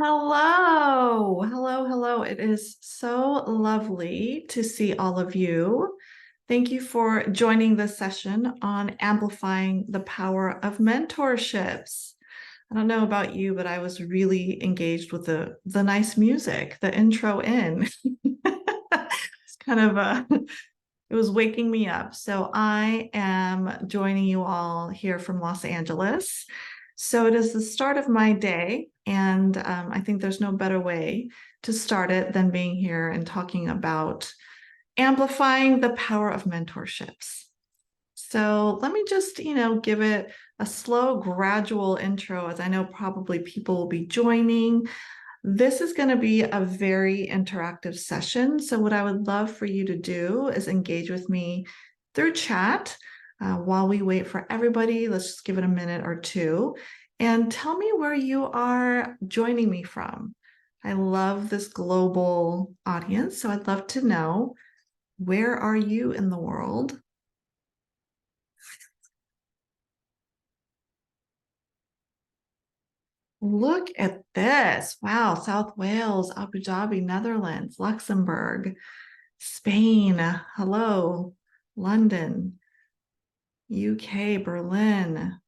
Hello, hello, hello. It is so lovely to see all of you. Thank you for joining this session on amplifying the power of mentorships. I don't know about you, but I was really engaged with the nice music, the intro in. It's kind of it was waking me up. So I am joining you all here from Los Angeles. So it is the start of my day, and I think there's no better way to start it than being here and talking about amplifying the power of mentorships. So let me just, give it a slow, gradual intro, as I know probably people will be joining. This is going to be a very interactive session. So, what I would love for you to do is engage with me through chat while we wait for everybody. Let's just give it a minute or two and tell me where you are joining me from. I love this global audience, so I'd love to know, where are you in the world? Look at this. Wow, South Wales, Abu Dhabi, Netherlands, Luxembourg. Spain, hello, London, UK, Berlin.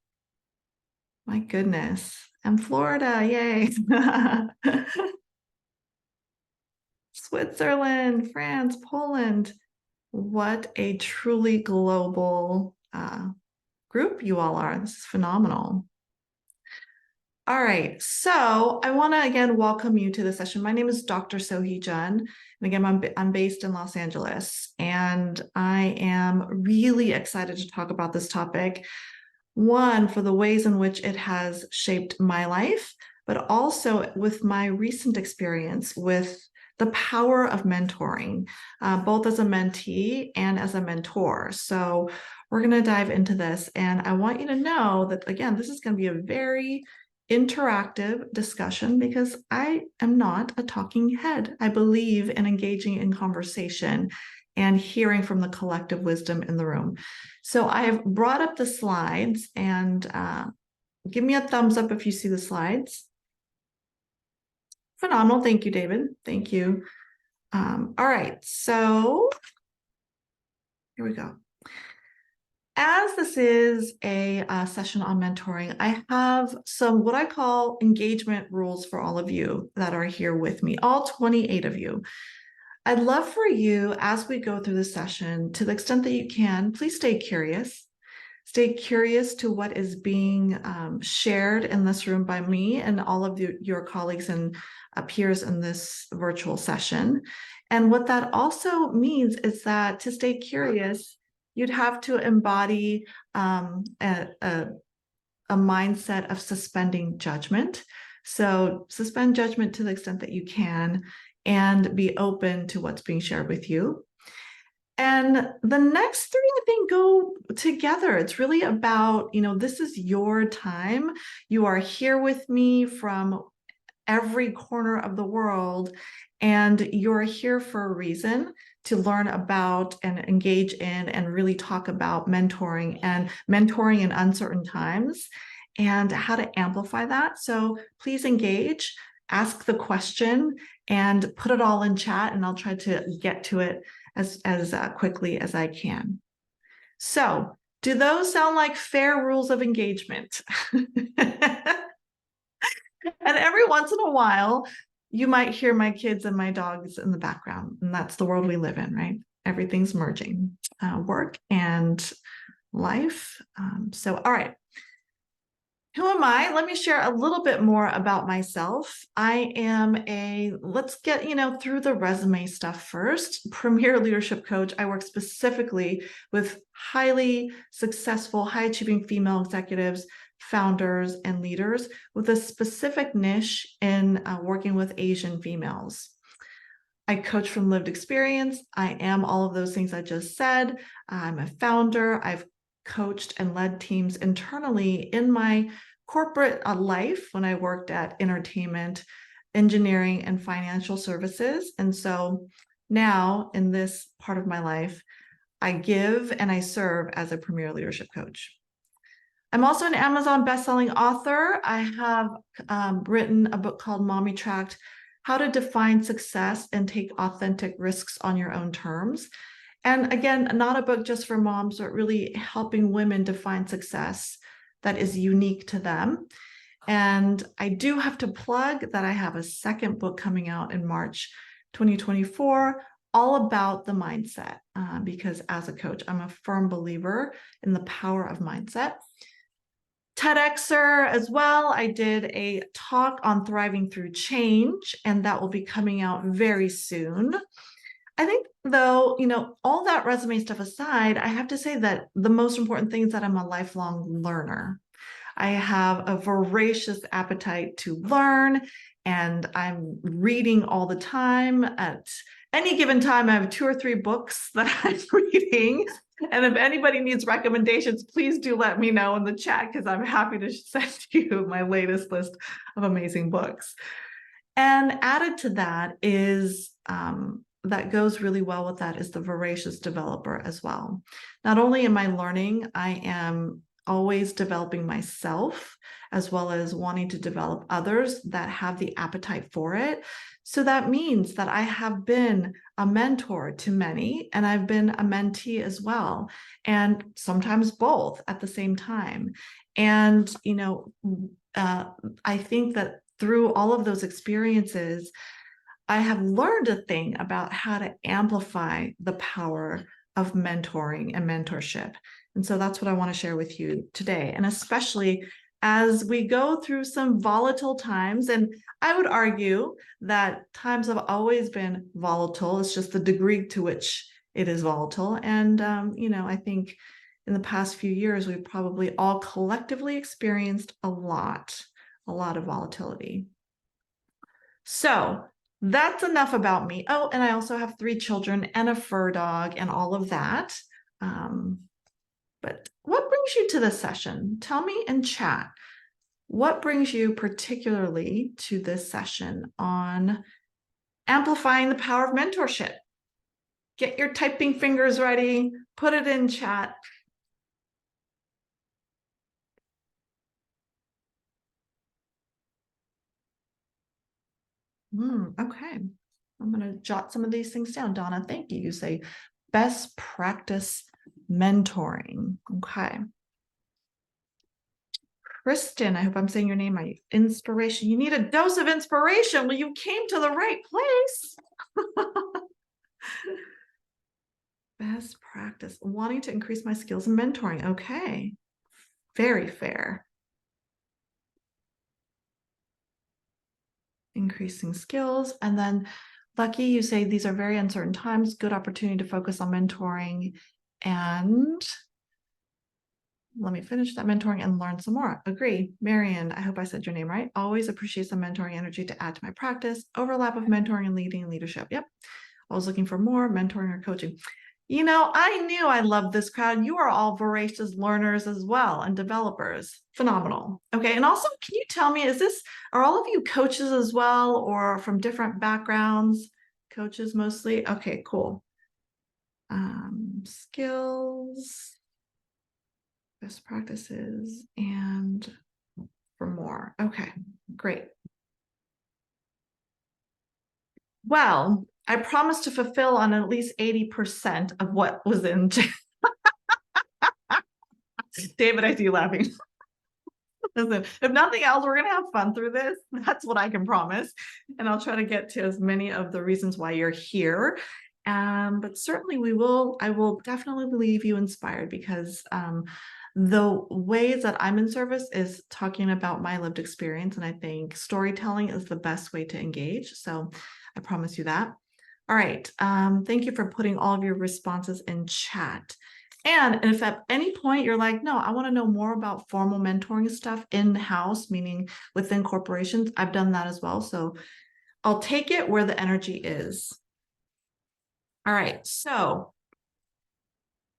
My goodness. And Florida, yay. Switzerland, France, Poland. What a truly global group you all are. This is phenomenal. All right, so I want to again welcome you to the session. My name is Dr. Sohee Jun, and again, I'm based in Los Angeles, and I am really excited to talk about this topic. One, for the ways in which it has shaped my life, but also with my recent experience with the power of mentoring, both as a mentee and as a mentor. So we're going to dive into this, and I want you to know that, again, this is going to be a very interactive discussion because I am not a talking head. I believe in engaging in conversation and hearing from the collective wisdom in the room. So I have brought up the slides, and give me a thumbs up if you see the slides. Phenomenal. Thank you, David. Thank you. All right. So here we go. As this is a session on mentoring, I have some what I call engagement rules for all of you that are here with me, all 28 of you. I'd love for you, as we go through the session, to the extent that you can, please stay curious. Stay curious to what is being shared in this room by me and all of your colleagues and peers in this virtual session. And what that also means is that to stay curious, you'd have to embody a mindset of suspending judgment. So suspend judgment to the extent that you can and be open to what's being shared with you. And the next three, I think, go together. It's really about, this is your time. You are here with me from every corner of the world, and you're here for a reason, to learn about and engage in and really talk about mentoring in uncertain times and how to amplify that. So please engage, ask the question, and put it all in chat, and I'll try to get to it as quickly as I can. So, do those sound like fair rules of engagement? And every once in a while, you might hear my kids and my dogs in the background, and that's the world we live in, right? Everything's merging, work and life. So, all right. Who am I? Let me share a little bit more about myself. I am let's get, through the resume stuff first. Premier leadership coach. I work specifically with highly successful, high achieving female executives, founders, and leaders with a specific niche in working with Asian females. I coach from lived experience. I am all of those things I just said. I'm a founder. I've coached and led teams internally in my corporate life when I worked at entertainment, engineering, and financial services. And so now in this part of my life, I give and I serve as a premier leadership coach. I'm also an Amazon bestselling author. I have written a book called Mommy Tracked: How to Define Success and Take Authentic Risks on Your Own Terms. And again, not a book just for moms, but really helping women define success that is unique to them. And I do have to plug that I have a second book coming out in March 2024, all about the mindset, because as a coach, I'm a firm believer in the power of mindset. TEDxer as well. I did a talk on thriving through change, and that will be coming out very soon. I think, though, all that resume stuff aside, I have to say that the most important thing is that I'm a lifelong learner. I have a voracious appetite to learn, and I'm reading all the time. At any given time, I have 2 or 3 books that I'm reading. And if anybody needs recommendations, please do let me know in the chat, because I'm happy to send you my latest list of amazing books. And added to that is, that goes really well with that, is the voracious developer as well. Not only am I learning, I am always developing myself, as well as wanting to develop others that have the appetite for it. So that means that I have been a mentor to many, and I've been a mentee as well, and sometimes both at the same time. And, I think that through all of those experiences, I have learned a thing about how to amplify the power of mentoring and mentorship. And so that's what I want to share with you today. And especially as we go through some volatile times, and I would argue that times have always been volatile. It's just the degree to which it is volatile. And, I think in the past few years, we've probably all collectively experienced a lot of volatility. So that's enough about me. Oh, and I also have 3 children and a fur dog and all of that. But what brings you to this session? Tell me in chat. What brings you particularly to this session on amplifying the power of mentorship? Get your typing fingers ready. Put it in chat. Okay. I'm going to jot some of these things down. Donna, thank you. You say best practice mentoring. Okay. Kristen, I hope I'm saying your name right. Inspiration. You need a dose of inspiration. Well, you came to the right place. Best practice. Wanting to increase my skills in mentoring. Okay. Very fair. Increasing skills. And then Lucky, you say these are very uncertain times. Good opportunity to focus on mentoring. And let me finish that mentoring and learn some more. Agree. Marion, I hope I said your name right. Always appreciate some mentoring energy to add to my practice. Overlap of mentoring and leading and leadership. Yep. Always looking for more mentoring or coaching. I knew I loved this crowd. You are all voracious learners as well, and developers. Phenomenal. Okay. And also, can you tell me, are all of you coaches as well, or from different backgrounds? Coaches mostly? Okay, cool. Skills, best practices, and for more. Okay, great. Well, I promised to fulfill on at least 80% of what was in. David, I see you laughing. Listen, if nothing else, we're going to have fun through this. That's what I can promise. And I'll try to get to as many of the reasons why you're here. But certainly I will definitely leave you inspired, because the ways that I'm in service is talking about my lived experience. And I think storytelling is the best way to engage. So I promise you that. All right. Thank you for putting all of your responses in chat. And if at any point you're like, no, I want to know more about formal mentoring stuff in-house, meaning within corporations, I've done that as well. So I'll take it where the energy is. All right. So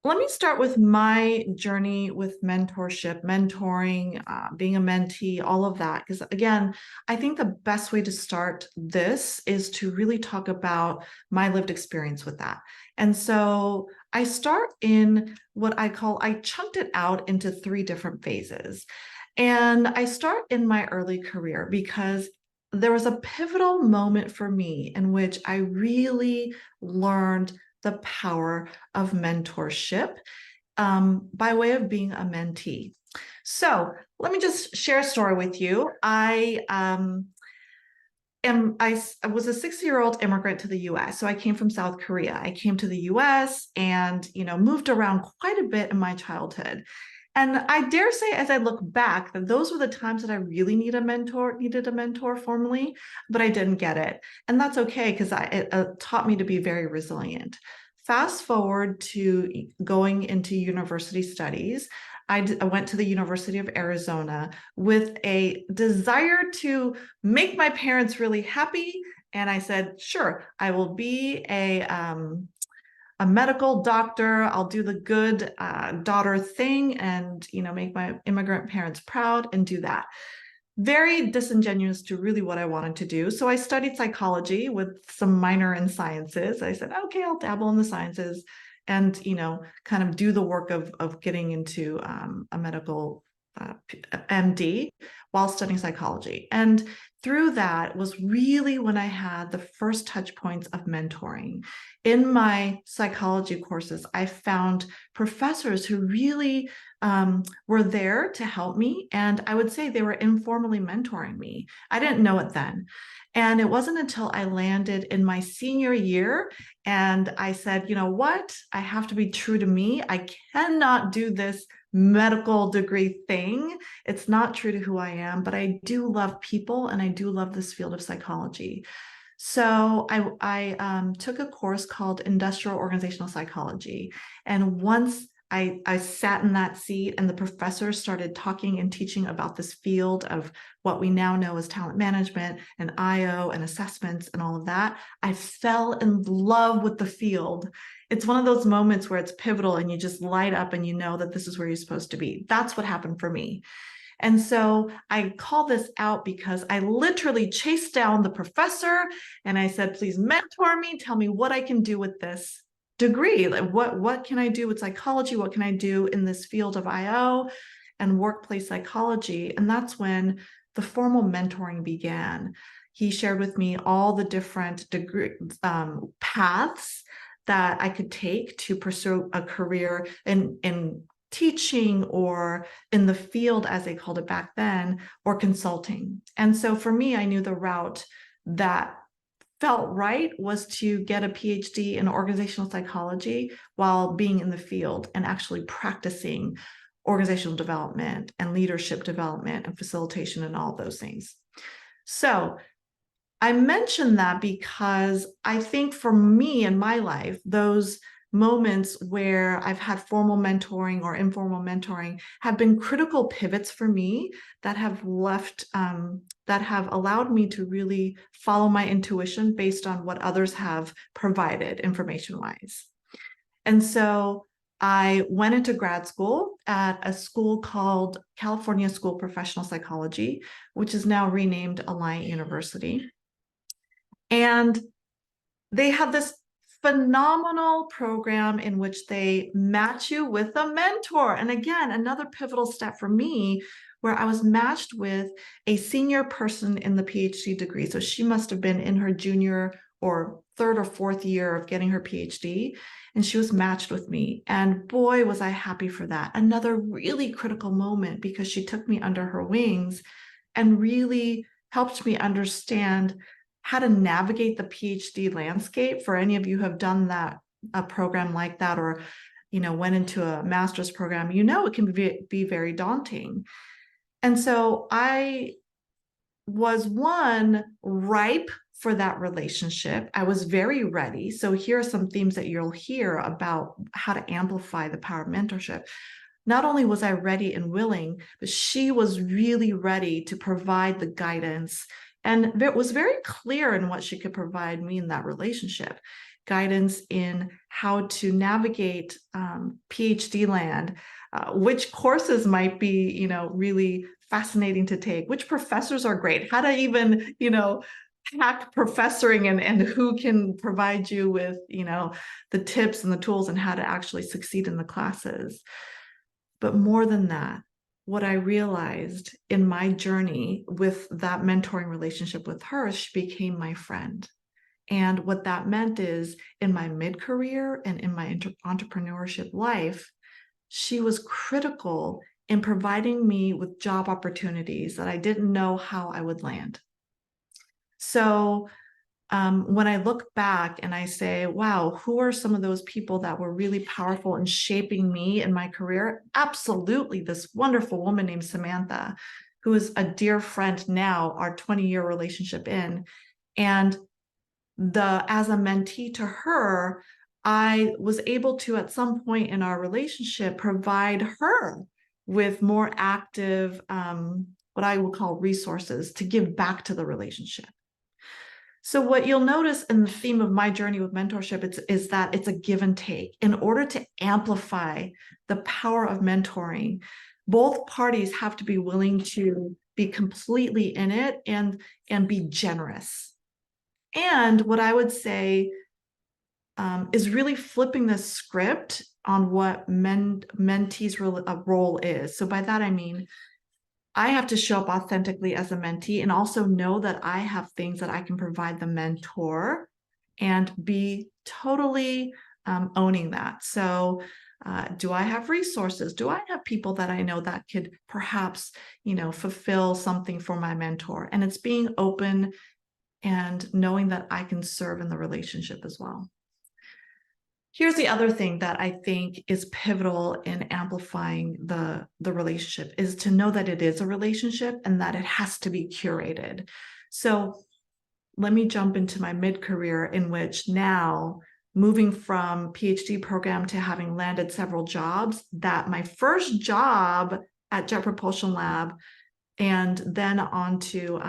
Let me start with my journey with mentorship, mentoring, being a mentee, all of that. Because again, I think the best way to start this is to really talk about my lived experience with that. And so I start in what I chunked it out into 3 different phases. And I start in my early career because there was a pivotal moment for me in which I really learned the power of mentorship by way of being a mentee. So let me just share a story with you. I was a 60-year-old immigrant to the US. So I came from South Korea. I came to the US and, moved around quite a bit in my childhood. And I dare say, as I look back, that those were the times that I really needed a mentor formally, but I didn't get it. And that's okay, because it taught me to be very resilient. Fast forward to going into university studies. I went to the University of Arizona with a desire to make my parents really happy. And I said, sure, I will be a medical doctor. I'll do the good daughter thing and, make my immigrant parents proud and do that. Very disingenuous to really what I wanted to do. So I studied psychology with some minor in sciences. I said, okay, I'll dabble in the sciences and, kind of do the work of getting into a medical MD while studying psychology. And through that was really when I had the first touch points of mentoring. In my psychology courses, I found professors who really were there to help me. And I would say they were informally mentoring me. I didn't know it then. And it wasn't until I landed in my senior year and I said, you know what? I have to be true to me. I cannot do this medical degree thing. It's not true to who I am, but I do love people and I do love this field of psychology. So I took a course called Industrial Organizational Psychology. And once I sat in that seat and the professor started talking and teaching about this field of what we now know as talent management and IO and assessments and all of that, I fell in love with the field. It's one of those moments where it's pivotal and you just light up and you know that this is where you're supposed to be. That's what happened for me. And so I call this out because I literally chased down the professor and I said, please mentor me, tell me what I can do with this degree. Like what can I do with psychology? What can I do in this field of IO and workplace psychology? And that's when the formal mentoring began. He shared with me all the different paths that I could take to pursue a career in teaching or in the field, as they called it back then, or consulting. And so for me, I knew the route that felt right was to get a PhD in organizational psychology while being in the field and actually practicing organizational development and leadership development and facilitation and all those things. So I mention that because I think for me in my life, those moments where I've had formal mentoring or informal mentoring have been critical pivots for me that have that have allowed me to really follow my intuition based on what others have provided information-wise. And so I went into grad school at a school called California School of Professional Psychology, which is now renamed Alliant University. And they have this phenomenal program in which they match you with a mentor. And again, another pivotal step for me where I was matched with a senior person in the PhD degree. So she must have been in her junior or third or fourth year of getting her PhD. And she was matched with me. And boy, was I happy for that. Another really critical moment because she took me under her wings and really helped me understand how to navigate the PhD landscape. For any of you who have done that, a program like that, or went into a master's program, it can be very daunting. And so I was ripe for that relationship. I was very ready. So here are some themes that you'll hear about how to amplify the power of mentorship. Not only was I ready and willing, but she was really ready to provide the guidance. And it was very clear in what she could provide me in that relationship. guidance in how to navigate PhD land, which courses might be, really fascinating to take, which professors are great, how to even, hack professoring and who can provide you with, the tips and the tools and how to actually succeed in the classes. But more than that, what I realized in my journey with that mentoring relationship with her, she became my friend. And what that meant is in my mid-career and in my entrepreneurship life, she was critical in providing me with job opportunities that I didn't know how I would land. So when I look back and I say, wow, who are some of those people that were really powerful in shaping me in my career? Absolutely, this wonderful woman named Samantha, who is a dear friend now, our 20-year relationship in. And as a mentee to her, I was able to, at some point in our relationship, provide her with more active, what I will call resources to give back to the relationship. So what you'll notice in the theme of my journey with mentorship is that it's a give and take. In order to amplify the power of mentoring, both parties have to be willing to be completely in it and be generous. And what I would say is really flipping the script on what mentee's role is. So by that, I mean, I have to show up authentically as a mentee and also know that I have things that I can provide the mentor and be totally owning that. So do I have resources? Do I have people that I know that could perhaps, fulfill something for my mentor? And it's being open and knowing that I can serve in the relationship as well. Here's the other thing that I think is pivotal in amplifying the relationship is to know that it is a relationship and that it has to be curated. So let me jump into my mid-career, in which now, moving from PhD program to having landed several jobs, that my first job at Jet Propulsion Lab and then on to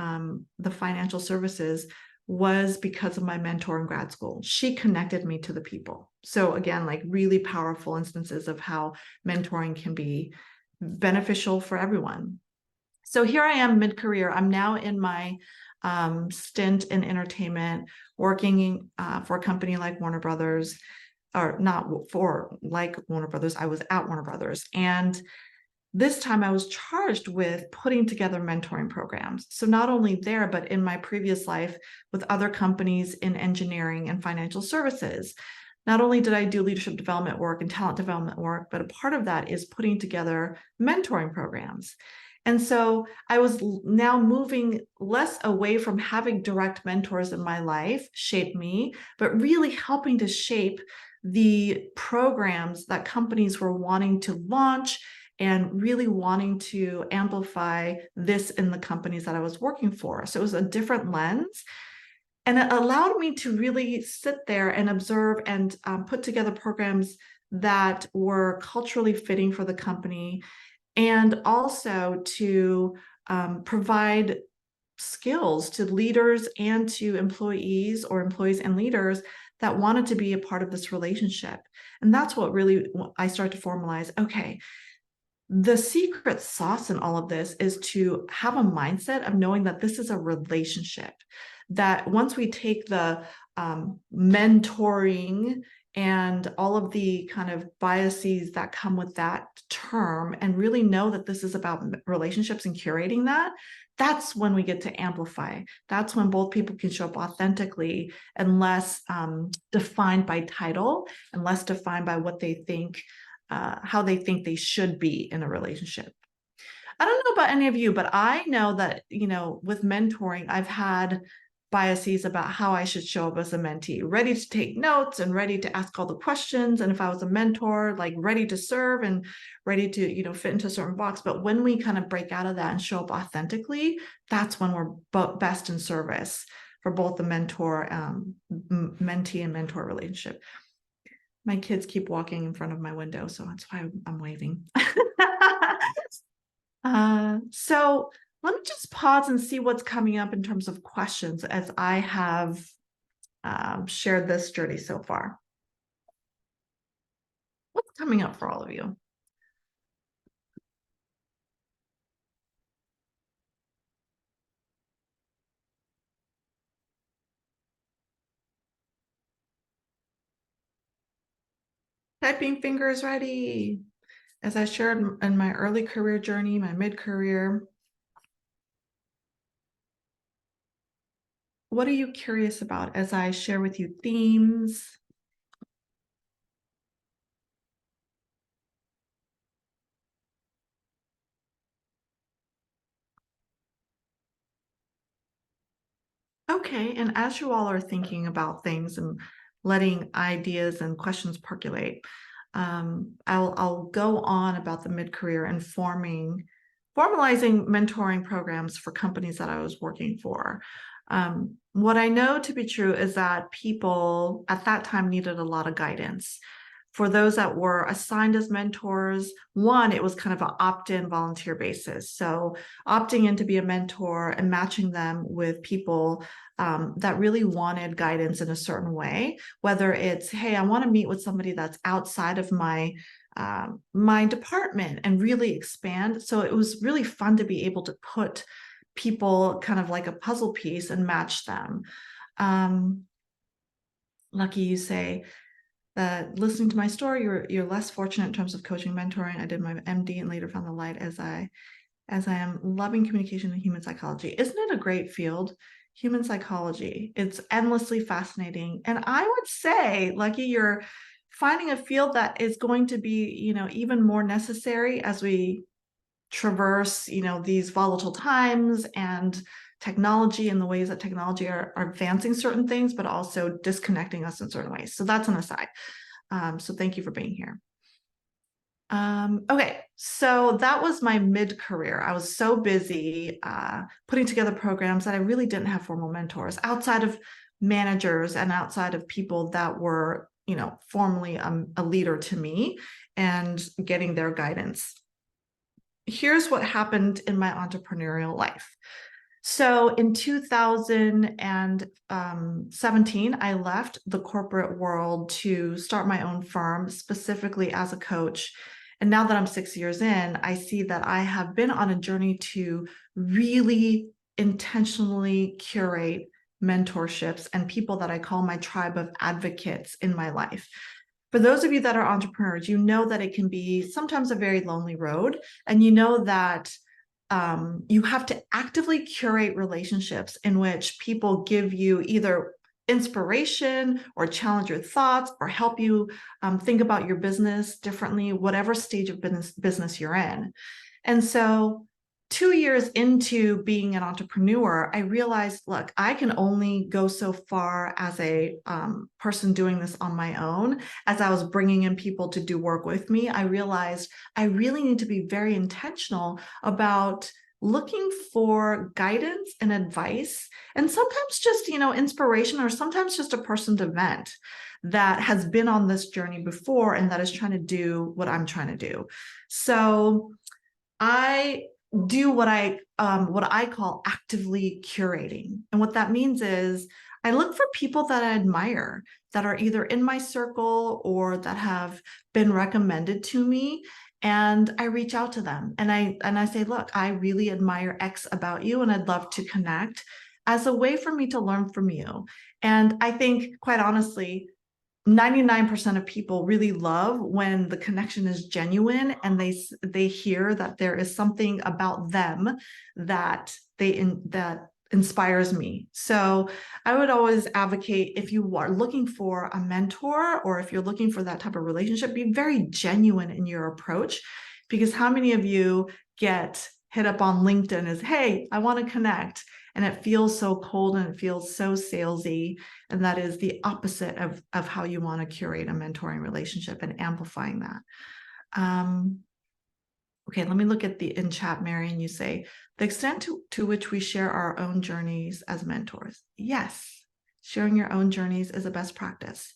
the financial services was because of my mentor in grad school. She connected me to the people. So again, like really powerful instances of how mentoring can be beneficial for everyone. So here I am mid-career. I'm now in my stint in entertainment, working for a company like Warner Brothers, or not for like Warner Brothers. I was at Warner Brothers. And this time I was charged with putting together mentoring programs. So not only there, but in my previous life with other companies in engineering and financial services. Not only did I do leadership development work and talent development work, but a part of that is putting together mentoring programs. And so I was now moving less away from having direct mentors in my life shape me, but really helping to shape the programs that companies were wanting to launch and really wanting to amplify this in the companies that I was working for. So it was a different lens. And it allowed me to really sit there and observe and put together programs that were culturally fitting for the company, and also to provide skills to leaders and to employees, or employees and leaders that wanted to be a part of this relationship. And that's what really I started to formalize. Okay, the secret sauce in all of this is to have a mindset of knowing that this is a relationship, that once we take the mentoring and all of the kind of biases that come with that term and really know that this is about relationships and curating that, that's when we get to amplify. That's when both people can show up authentically and less defined by title and less defined by what they think, how they think they should be in a relationship. I don't know about any of you, but I know that, with mentoring, I've had biases about how I should show up as a mentee, ready to take notes and ready to ask all the questions. And if I was a mentor, like ready to serve and ready to, fit into a certain box. But when we kind of break out of that and show up authentically, that's when we're best in service for both the mentee and mentor relationship. My kids keep walking in front of my window, so that's why I'm waving. So let me just pause and see what's coming up in terms of questions, as I have shared this journey so far. What's coming up for all of you? Typing fingers ready. As I shared in my early career journey, my mid-career, what are you curious about as I share with you themes? Okay, and as you all are thinking about things and letting ideas and questions percolate, I'll go on about the mid-career and formalizing mentoring programs for companies that I was working for. What I know to be true is that people at that time needed a lot of guidance. For those that were assigned as mentors, one, it was kind of an opt-in volunteer basis. So opting in to be a mentor and matching them with people that really wanted guidance in a certain way, whether it's, hey, I want to meet with somebody that's outside of my department and really expand. So it was really fun to be able to put people kind of like a puzzle piece and match them. Lucky, you say that listening to my story, you're less fortunate in terms of coaching, mentoring. I did my MD and later found the light as I am loving communication and human psychology. Isn't it a great field? Human psychology. It's endlessly fascinating. And I would say, Lucky, you're finding a field that is going to be, even more necessary as we traverse, these volatile times and technology and the ways that technology are advancing certain things, but also disconnecting us in certain ways. So that's an aside. So thank you for being here. Okay, so that was my mid-career. I was so busy putting together programs that I really didn't have formal mentors outside of managers and outside of people that were, formally a leader to me and getting their guidance. Here's what happened in my entrepreneurial life. So in 2017, I left the corporate world to start my own firm, specifically as a coach. And now that I'm 6 years in, I see that I have been on a journey to really intentionally curate mentorships and people that I call my tribe of advocates in my life. For those of you that are entrepreneurs, you know that it can be sometimes a very lonely road, and you know that you have to actively curate relationships in which people give you either inspiration or challenge your thoughts or help you think about your business differently, whatever stage of business you're in. And so 2 years into being an entrepreneur, I realized, look, I can only go so far as a person doing this on my own. As I was bringing in people to do work with me, I realized I really need to be very intentional about looking for guidance and advice, and sometimes just, inspiration, or sometimes just a person to vent that has been on this journey before and that is trying to do what I'm trying to do. So I do what I call actively curating. And what that means is I look for people that I admire, that are either in my circle or that have been recommended to me, and I reach out to them and I say, look, I really admire X about you and I'd love to connect, as a way for me to learn from you. And I think, quite honestly, 99% of people really love when the connection is genuine and they hear that there is something about them that that inspires me. So I would always advocate, if you are looking for a mentor or if you're looking for that type of relationship, be very genuine in your approach, because how many of you get hit up on LinkedIn as, hey, I want to connect, and it feels so cold and it feels so salesy, and that is the opposite of how you want to curate a mentoring relationship and amplifying that. Okay, let me look at the in chat, Mary, and you say, the extent to which we share our own journeys as mentors. Yes, sharing your own journeys is a best practice.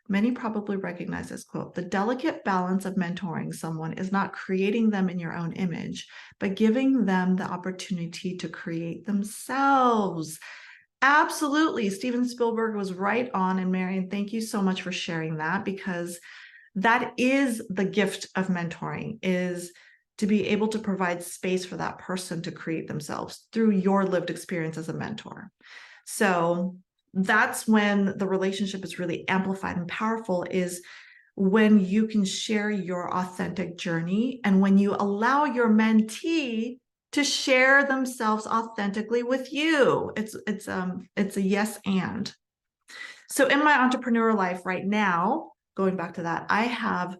Many probably recognize this quote: the delicate balance of mentoring someone is not creating them in your own image, but giving them the opportunity to create themselves. Absolutely. Steven Spielberg was right on. And Marion, thank you so much for sharing that, because that is the gift of mentoring, is to be able to provide space for that person to create themselves through your lived experience as a mentor. So that's when the relationship is really amplified and powerful, is when you can share your authentic journey and when you allow your mentee to share themselves authentically with you. It's a yes and. So in my entrepreneurial life right now, going back to that, I have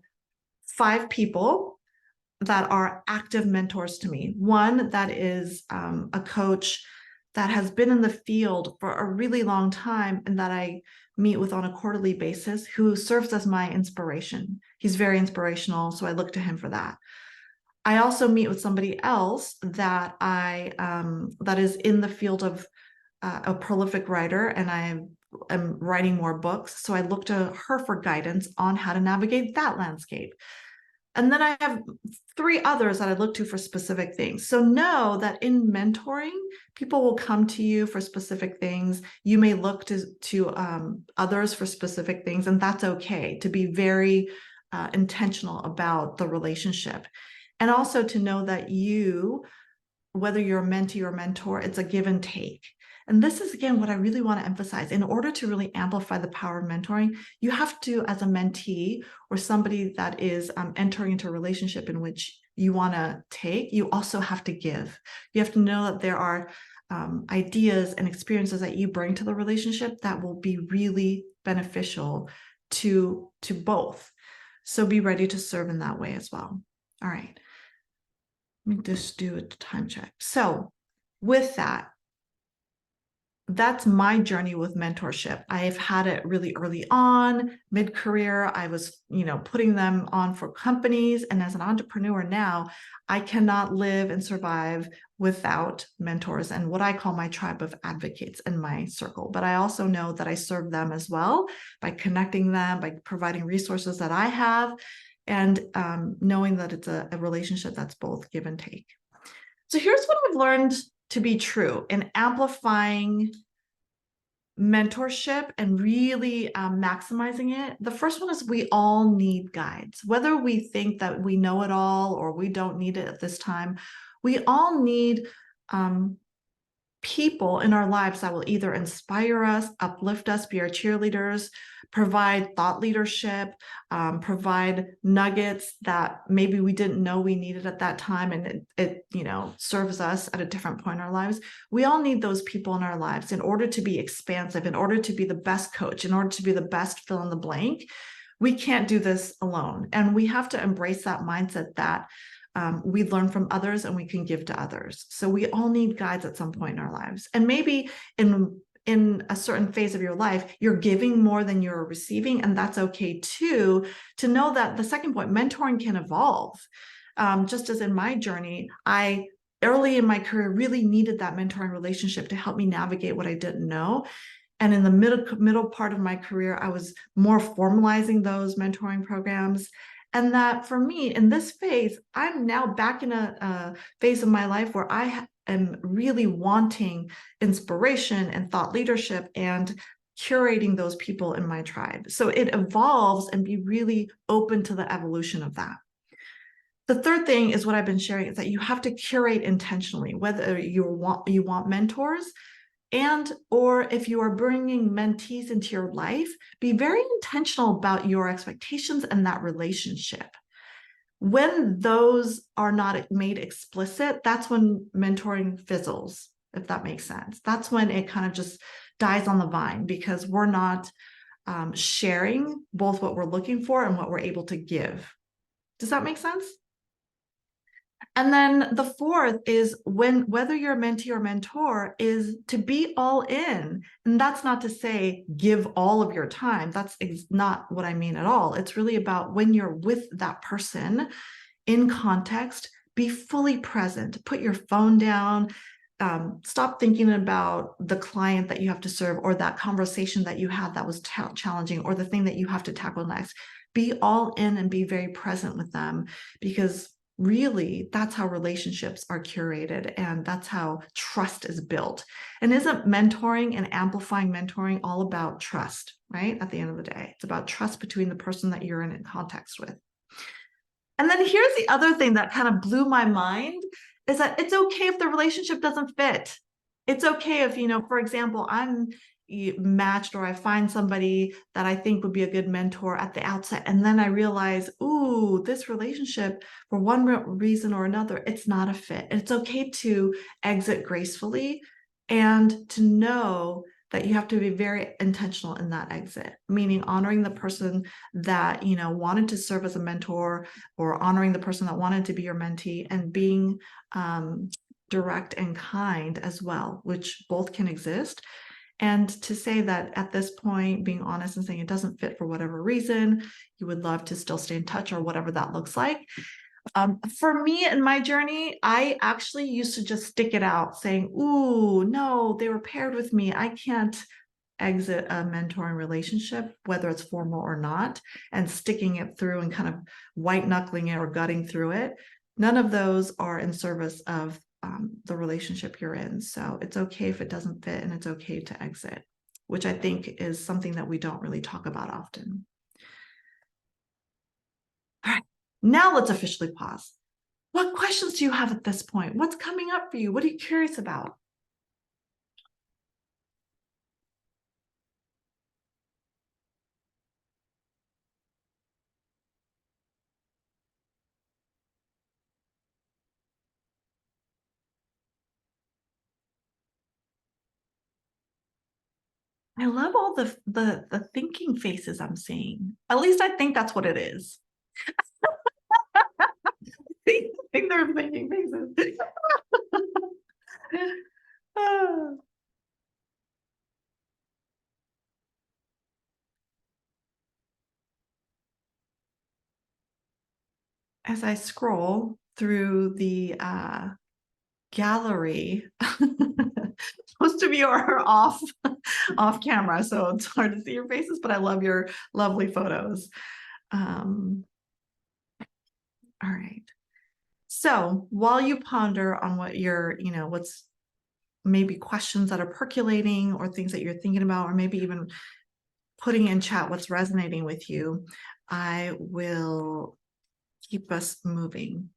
5 people that are active mentors to me. One that is a coach that has been in the field for a really long time and that I meet with on a quarterly basis, who serves as my inspiration. He's very inspirational, so I look to him for that. I also meet with somebody else that that is in the field of a prolific writer, and I am writing more books. So I look to her for guidance on how to navigate that landscape. And then I have 3 others that I look to for specific things. So know that in mentoring, people will come to you for specific things. You may look to others for specific things, and that's okay, to be very intentional about the relationship. And also to know that you, whether you're a mentee or mentor, it's a give and take. And this is, again, what I really want to emphasize. In order to really amplify the power of mentoring, you have to, as a mentee or somebody that is entering into a relationship in which you want to take, you also have to give. You have to know that there are ideas and experiences that you bring to the relationship that will be really beneficial to both. So be ready to serve in that way as well. All right. Let me just do a time check. So with that, that's my journey with mentorship. I've had it really early on, mid-career. I was, putting them on for companies. And as an entrepreneur now, I cannot live and survive without mentors and what I call my tribe of advocates in my circle. But I also know that I serve them as well by connecting them, by providing resources that I have, and knowing that it's a relationship that's both give and take. So here's what I've learned to be true in amplifying mentorship and really maximizing it. The first one is we all need guides. Whether we think that we know it all or we don't need it at this time, we all need people in our lives that will either inspire us, uplift us, be our cheerleaders, provide thought leadership, provide nuggets that maybe we didn't know we needed at that time, and it serves us at a different point in our lives. We all need those people in our lives in order to be expansive, in order to be the best coach, in order to be the best fill in the blank. We can't do this alone, and we have to embrace that mindset that we learn from others and we can give to others. So we all need guides at some point in our lives. And maybe in a certain phase of your life, you're giving more than you're receiving, and that's okay too. To know that the second point, mentoring can evolve. Just as in my journey, I early in my career really needed that mentoring relationship to help me navigate what I didn't know. And in the middle part of my career, I was more formalizing those mentoring programs. And that for me, in this phase, I'm now back in a phase of my life where I am really wanting inspiration and thought leadership and curating those people in my tribe. So it evolves, and be really open to the evolution of that. The third thing is what I've been sharing, is that you have to curate intentionally, whether you want mentors, and or if you are bringing mentees into your life, be very intentional about your expectations and that relationship. When those are not made explicit, that's when mentoring fizzles, if that makes sense. That's when it kind of just dies on the vine, because we're not sharing both what we're looking for and what we're able to give. Does that make sense? And then the fourth is whether you're a mentee or mentor, is to be all in. And that's not to say give all of your time. That's not what I mean at all. It's really about when you're with that person in context, be fully present, put your phone down, stop thinking about the client that you have to serve, or that conversation that you had that was challenging, or the thing that you have to tackle next. Be all in and be very present with them, because really that's how relationships are curated, and that's how trust is built. And isn't mentoring and amplifying mentoring all about trust, right? At the end of the day, it's about trust between the person that you're in context with. And then here's the other thing that kind of blew my mind is that it's okay if the relationship doesn't fit. It's okay if, for example, I'm matched or I find somebody that I think would be a good mentor at the outset. And then I realize, ooh, this relationship, for one reason or another, it's not a fit. It's okay to exit gracefully and to know that you have to be very intentional in that exit, meaning honoring the person that, wanted to serve as a mentor, or honoring the person that wanted to be your mentee, and being direct and kind as well, which both can exist. And to say that at this point, being honest and saying it doesn't fit for whatever reason, you would love to still stay in touch or whatever that looks like. For me in my journey, I actually used to just stick it out saying, ooh, no, they were paired with me. I can't exit a mentoring relationship, whether it's formal or not, and sticking it through and kind of white knuckling it or gutting through it. None of those are in service of the relationship you're in. So it's okay if it doesn't fit, and it's okay to exit, which I think is something that we don't really talk about often. All right, now let's officially pause. What questions do you have at this point? What's coming up for you? What are you curious about? I love all the thinking faces I'm seeing. At least I think that's what it is. I think they're thinking faces. As I scroll through the gallery, most of you are off camera, so it's hard to see your faces, but I love your lovely photos. All right. So while you ponder on what what's maybe questions that are percolating or things that you're thinking about, or maybe even putting in chat what's resonating with you, I will keep us moving.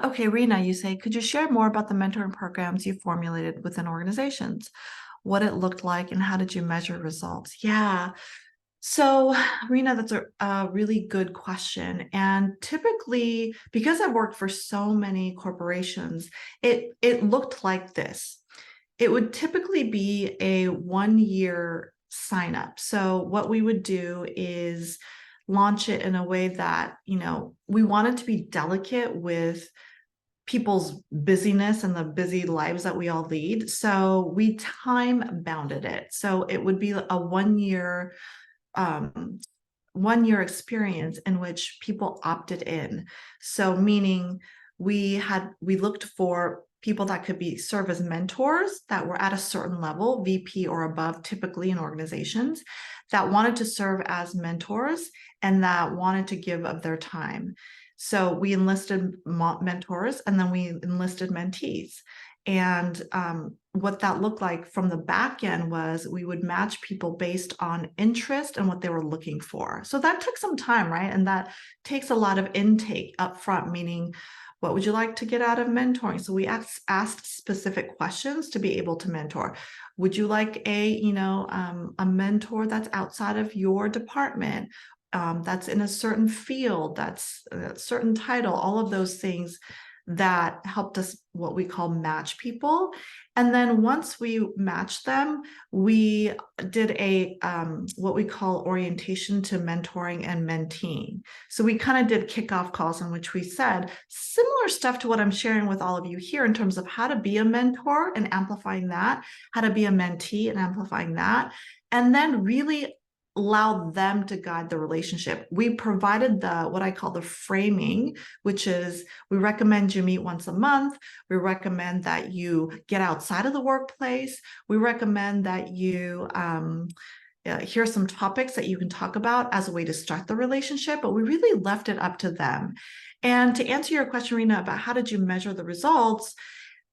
Okay, Rena, you say, could you share more about the mentoring programs you formulated within organizations? What it looked like and how did you measure results? Yeah. So, Rena, that's a really good question. And typically, because I've worked for so many corporations, it looked like this. It would typically be a 1-year sign up. So what we would do is launch it in a way that, we wanted to be delicate with people's busyness and the busy lives that we all lead. So we time bounded it. So it would be a 1-year 1-year experience in which people opted in. So meaning we looked for people that could serve as mentors that were at a certain level, VP or above, typically in organizations, that wanted to serve as mentors and that wanted to give of their time. So we enlisted mentors, and then we enlisted mentees. And what that looked like from the back end was we would match people based on interest and what they were looking for. So that took some time, right? And that takes a lot of intake up front, meaning, what would you like to get out of mentoring? So we asked specific questions to be able to mentor. Would you like a mentor that's outside of your department, that's in a certain field, that's a certain title, all of those things that helped us what we call match people. And then once we matched them, we did a what we call orientation to mentoring and menteeing. So we kind of did kickoff calls in which we said similar stuff to what I'm sharing with all of you here in terms of how to be a mentor and amplifying that, how to be a mentee and amplifying that, and then really allow them to guide the relationship. We provided what I call the framing, which is we recommend you meet once a month. We recommend that you get outside of the workplace. We recommend that you here's some topics that you can talk about as a way to start the relationship, but we really left it up to them. And to answer your question, Rena, about how did you measure the results,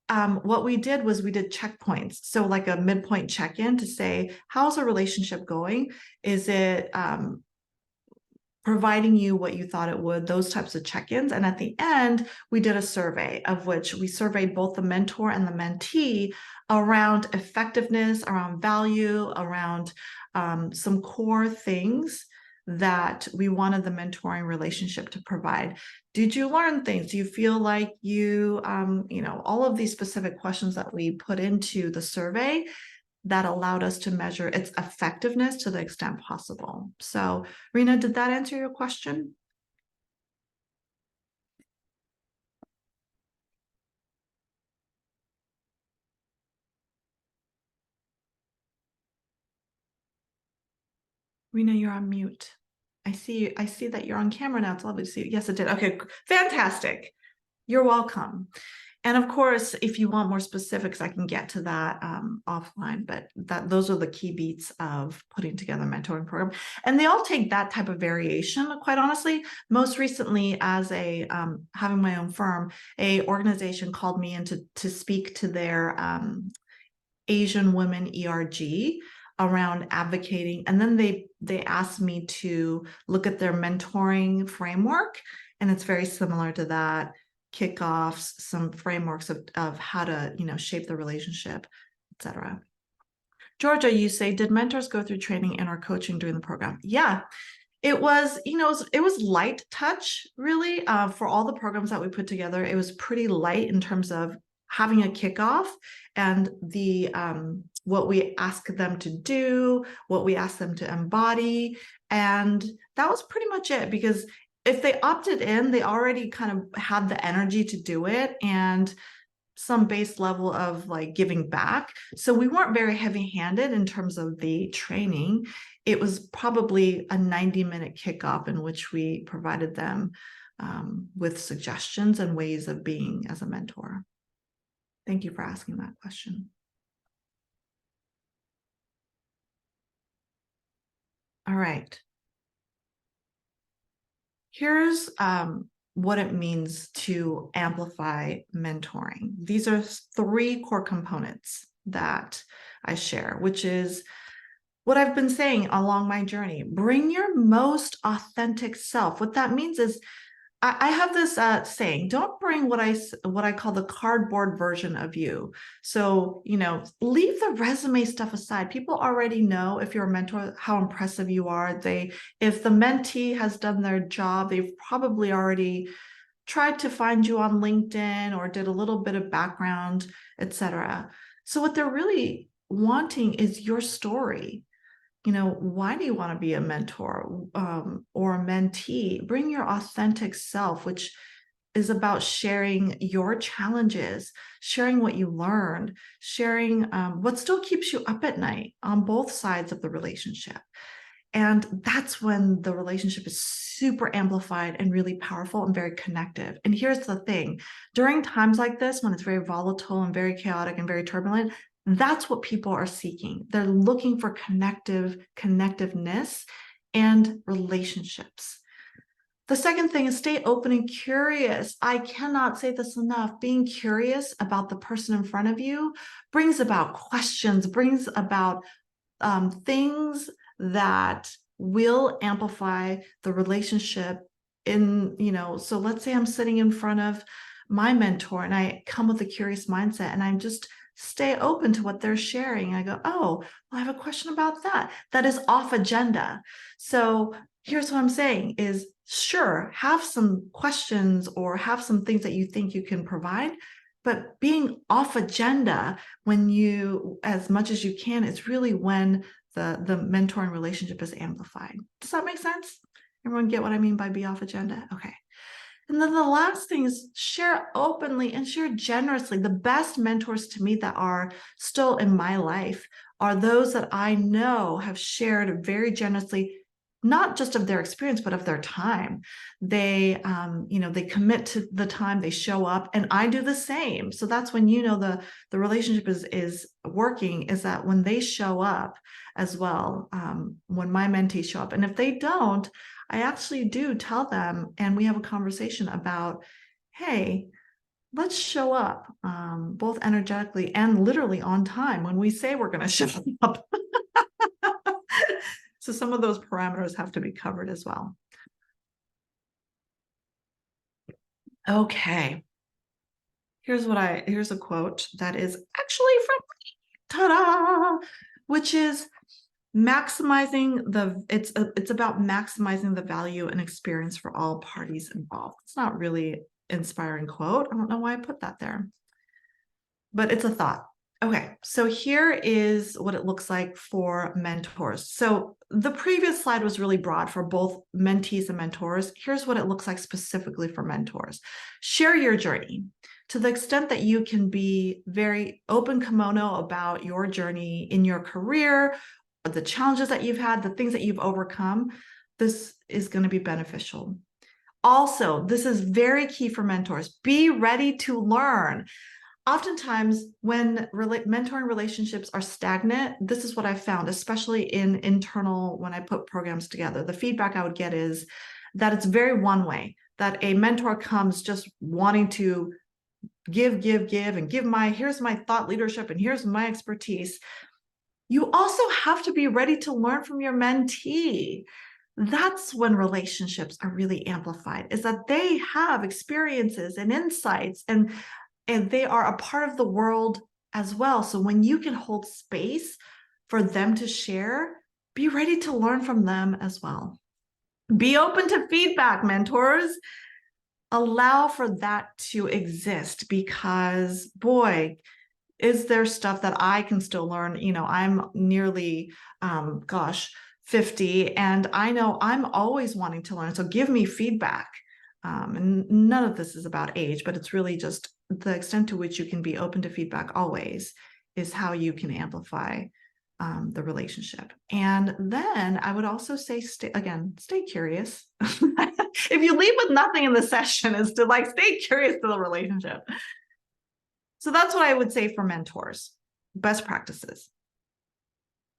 what we did was we did checkpoints. So like a midpoint check-in to say, how's a relationship going? Is it providing you what you thought it would, those types of check-ins. And at the end, we did a survey of which we surveyed both the mentor and the mentee around effectiveness, around value, around some core things that we wanted the mentoring relationship to provide. Did you learn things? Do you feel like you, all of these specific questions that we put into the survey that allowed us to measure its effectiveness to the extent possible. So, Rena, did that answer your question? Rena, you're on mute. I see that you're on camera now. It's lovely to see you. Yes, it did. Okay, fantastic. You're welcome. And of course, if you want more specifics, I can get to that offline, but those are the key beats of putting together a mentoring program. And they all take that type of variation, quite honestly. Most recently, as having my own firm, a organization called me in to speak to their Asian women ERG around advocating. And then they asked me to look at their mentoring framework. And it's very similar to that. Kickoffs, some frameworks of how to, shape the relationship, etc. Georgia, you say, did mentors go through training and or coaching during the program? Yeah, it was, it was light touch, really, for all the programs that we put together. It was pretty light in terms of having a kickoff and the what we ask them to do, what we ask them to embody. And that was pretty much it, because if they opted in, they already kind of had the energy to do it and some base level of like giving back. So we weren't very heavy-handed in terms of the training. It was probably a 90-minute kickoff in which we provided them with suggestions and ways of being as a mentor. Thank you for asking that question. All right. Here's what it means to amplify mentoring. These are 3 core components that I share, which is what I've been saying along my journey. Bring your most authentic self. What that means is I have this saying, don't bring what I call the cardboard version of you. So, leave the resume stuff aside. People already know, if you're a mentor, how impressive you are. If the mentee has done their job, they've probably already tried to find you on LinkedIn or did a little bit of background, etc. So what they're really wanting is your story. Why do you want to be a mentor or a mentee? Bring your authentic self, which is about sharing your challenges, sharing what you learned, sharing what still keeps you up at night on both sides of the relationship. And that's when the relationship is super amplified and really powerful and very connective. And here's the thing, during times like this, when it's very volatile and very chaotic and very turbulent, that's what people are seeking. They're looking for connectiveness and relationships. The second thing is stay open and curious. I cannot say this enough. Being curious about the person in front of you brings about questions, brings about things that will amplify the relationship so let's say I'm sitting in front of my mentor and I come with a curious mindset and I'm just stay open to what they're sharing. I go, oh, well, I have a question about that. That is off agenda. So here's what I'm saying is, sure, have some questions or have some things that you think you can provide, but being off agenda as much as you can, it's really when the mentoring relationship is amplified. Does that make sense? Everyone get what I mean by be off agenda? Okay. And then the last thing is share openly and share generously. The best mentors to me that are still in my life are those that I know have shared very generously not just of their experience, but of their time. They, they commit to the time, they show up, and I do the same. So that's when the relationship is working, is that when they show up as well, when my mentees show up. And if they don't, I actually do tell them, and we have a conversation about, hey, let's show up, both energetically and literally on time when we say we're going to show up. So some of those parameters have to be covered as well. Okay. Here's a quote that is actually from ta-da, which is it's about maximizing the value and experience for all parties involved. It's not really inspiring quote. I don't know why I put that there, but it's a thought. Okay, so here is what it looks like for mentors. So the previous slide was really broad for both mentees and mentors. Here's what it looks like specifically for mentors. Share your journey. To the extent that you can be very open kimono about your journey in your career, the challenges that you've had, the things that you've overcome, this is going to be beneficial. Also, this is very key for mentors. Be ready to learn. Oftentimes when mentoring relationships are stagnant, this is what I've found, especially in internal, when I put programs together, the feedback I would get is that it's very one way, that a mentor comes just wanting to give, and here's my thought leadership, and here's my expertise. You also have to be ready to learn from your mentee. That's when relationships are really amplified, is that they have experiences and insights, and they are a part of the world as well. So when you can hold space for them to share, be ready to learn from them as well. Be open to feedback, mentors. Allow for that to exist, because boy, is there stuff that I can still learn. I'm nearly, 50, and I know I'm always wanting to learn. So give me feedback. And none of this is about age, but it's really just the extent to which you can be open to feedback always is how you can amplify the relationship. And then I would also say, stay curious. If you leave with nothing in the session, is to stay curious to the relationship. So that's what I would say for mentors, best practices.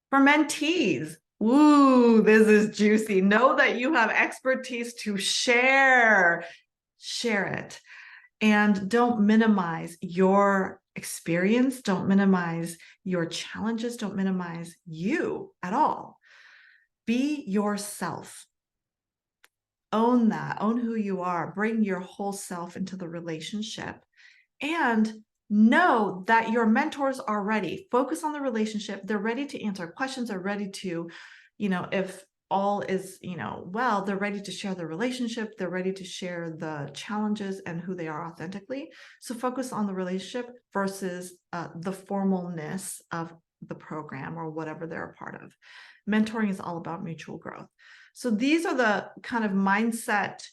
For mentees, ooh, this is juicy. Know that you have expertise to share. Share it. And don't minimize your experience. Don't minimize your challenges. Don't minimize you at all. Be yourself. Own that. Own who you are. Bring your whole self into the relationship. And know that your mentors are ready. Focus on the relationship. They're ready to answer questions. They're ready to, if all is, well, they're ready to share the relationship. They're ready to share the challenges and who they are authentically. So focus on the relationship versus the formalness of the program or whatever they're a part of. Mentoring is all about mutual growth. So these are the kind of mindset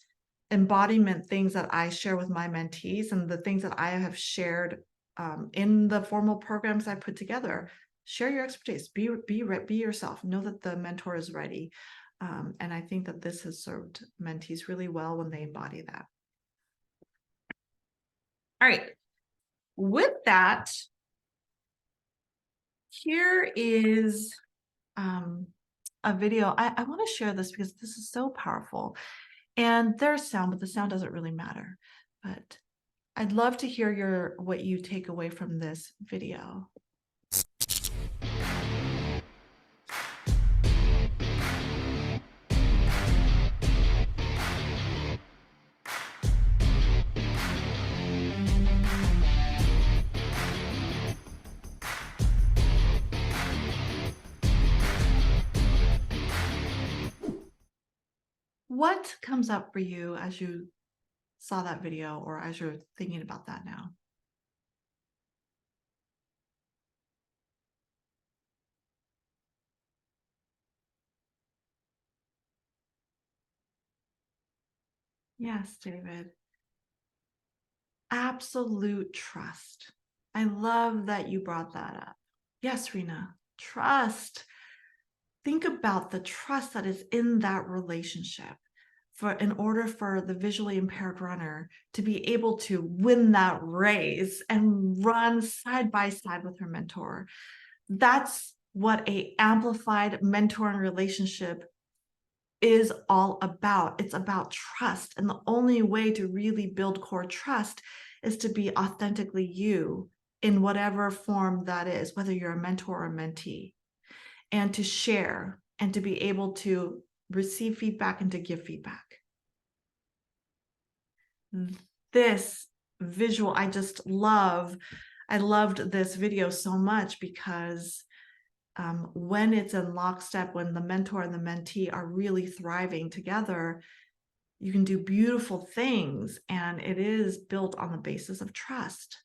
embodiment things that I share with my mentees, and the things that I have shared in the formal programs I put together. Share your expertise. Be yourself. Know that the mentor is ready. And I think that this has served mentees really well when they embody that. All right. With that, here is a video. I want to share this because this is so powerful. And there's sound, but the sound doesn't really matter. But I'd love to hear what you take away from this video. What comes up for you as you saw that video, or as you're thinking about that now? Yes, David. Absolute trust. I love that you brought that up. Yes, Rena, trust. think about the trust that is in that relationship in order for the visually impaired runner to be able to win that race and run side by side with her mentor. That's what a amplified mentoring relationship is all about. It's about trust. And the only way to really build core trust is to be authentically you in whatever form that is, whether you're a mentor or a mentee, and to share and to be able to receive feedback and to give feedback. This visual, I loved this video so much because when it's in lockstep, when the mentor and the mentee are really thriving together, you can do beautiful things, and it is built on the basis of trust.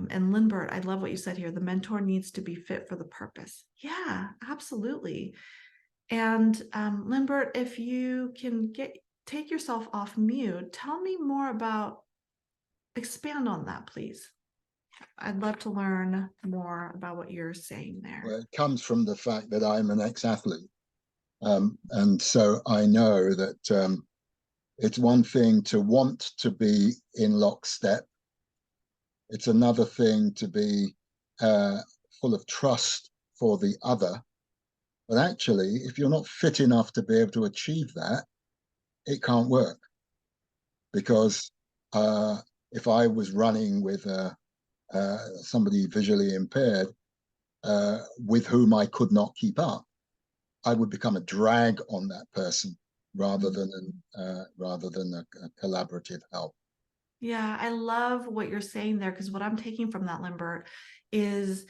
And Lindbergh, I love what you said here. The mentor needs to be fit for the purpose. Yeah, absolutely. And Lindbergh, if you can take yourself off mute, tell me more about, expand on that, please. I'd love to learn more about what you're saying there. Well, it comes from the fact that I'm an ex-athlete. And so I know that it's one thing to want to be in lockstep. It's another thing to be full of trust for the other. But actually, if you're not fit enough to be able to achieve that, it can't work. Because if I was running with somebody visually impaired with whom I could not keep up, I would become a drag on that person rather than a collaborative help. Yeah, I love what you're saying there, because what I'm taking from that, Lindbergh, is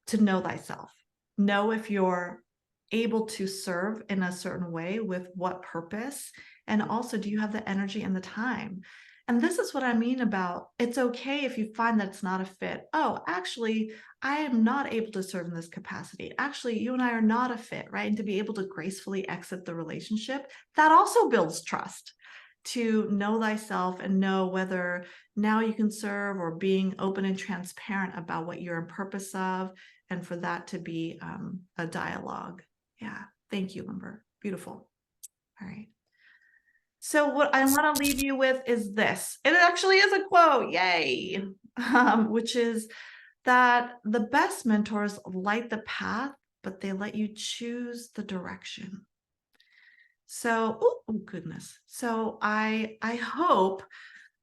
to know thyself. Know if you're able to serve in a certain way, with what purpose, and also, do you have the energy and the time? And this is what I mean about, it's okay if you find that it's not a fit. Oh, actually, I am not able to serve in this capacity. Actually, you and I are not a fit, right? And to be able to gracefully exit the relationship, that also builds trust. To know thyself and know whether now you can serve, or being open and transparent about what you're in purpose of, and for that to be a dialogue. Yeah, thank you, Limber. Beautiful. All right. So what I want to leave you with is this. It actually is a quote, yay, which is that the best mentors light the path, but they let you choose the direction. So, oh goodness. So I hope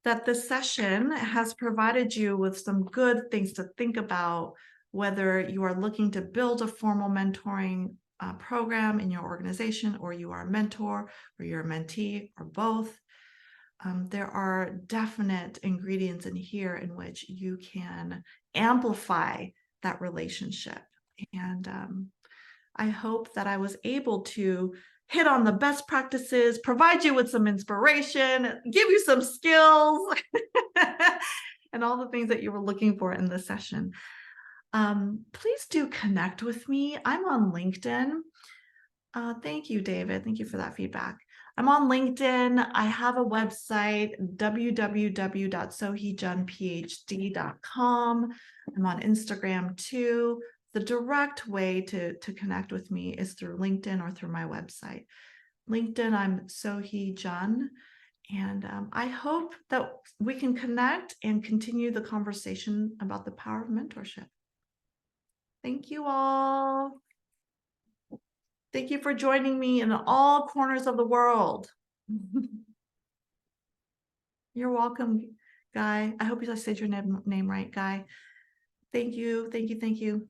that this session has provided you with some good things to think about, whether you are looking to build a formal mentoring program in your organization, or you are a mentor, or you're a mentee, or both. There are definite ingredients in here in which you can amplify that relationship. And I hope that I was able to hit on the best practices, provide you with some inspiration, give you some skills, and all the things that you were looking for in this session. Please do connect with me. I'm on LinkedIn. Thank you, David. Thank you for that feedback. I'm on LinkedIn. I have a website, www.soheejunphd.com. I'm on Instagram too. The direct way to connect with me is through LinkedIn or through my website. LinkedIn, I'm Sohee Jun. And I hope that we can connect and continue the conversation about the power of mentorship. Thank you all. Thank you for joining me in all corners of the world. You're welcome, Guy. I hope I said your name right, Guy. Thank you, thank you, thank you.